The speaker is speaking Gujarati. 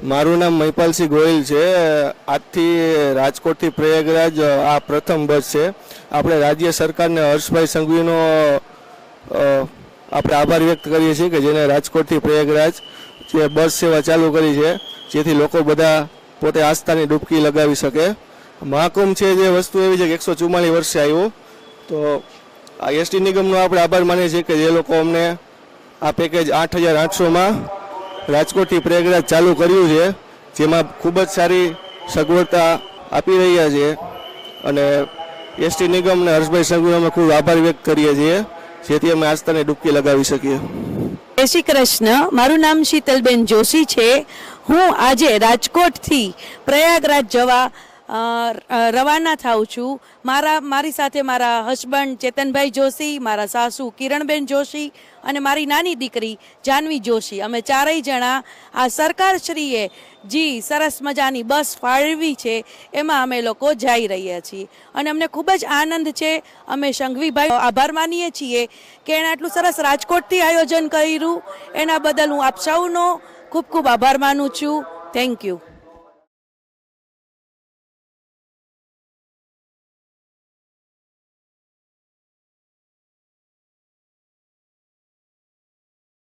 મારું નામ મહિપાલસિંહ ગોહિલ છે। આજથી રાજકોટથી પ્રયાગરાજ આ પ્રથમ બસ છે। આપણે રાજ્ય સરકારને હર્ષભાઈ સંઘવીનો આપણે આભાર વ્યક્ત કરીએ છીએ કે જેને રાજકોટથી પ્રયાગરાજ જે બસ સેવા ચાલુ કરી છે, જેથી લોકો બધા પોતે આસ્થાની ડૂબકી લગાવી શકે। મહાકુંભ છે જે વસ્તુ એવી છે કે 144 વર્ષે આવ્યો, તો આ એસટી નિગમનો આપણે આભાર માનીએ છીએ કે જે લોકો અમને આ પેકેજ 8,800માં રાજકોટથી પ્રયાગરાજ ચાલુ કર્યું છે, જેમાં ખૂબ જ સારી સગવડતા આપી રહ્યા છે અને એસટી નિગમને હર્ષભાઈ સંઘવીનો અમે ખૂબ આભાર વ્યક્ત કરીએ છીએ, જેથી અમે આસ્થાની ડૂબકી લગાવી શકીએ। જય શ્રી કૃષ્ણ। મારું નામ શીતલબેન જોશી છે। હું આજે રાજકોટથી પ્રયાગરાજ જવા રવાના થાઉં છું। મારી સાથે મારા હસબન્ડ ચેતનભાઈ જોશી, મારા સાસુ કિરણબેન જોશી અને મારી નાની દીકરી જાનવી જોશી, અમે ચારેય જણા આ સરકારશ્રીએ જી સરસ મજાની બસ ફાળવી છે એમાં અમે લોકો જઈ રહ્યા છીએ અને અમને ખૂબ જ આનંદ છે। અમે સંઘવીભાઈ આભાર માનીએ છીએ કે એણે આટલું સરસ રાજકોટથી આયોજન કર્યું, એના બદલ હું આપ સૌનો ખૂબ ખૂબ આભાર માનું છું। Thank you.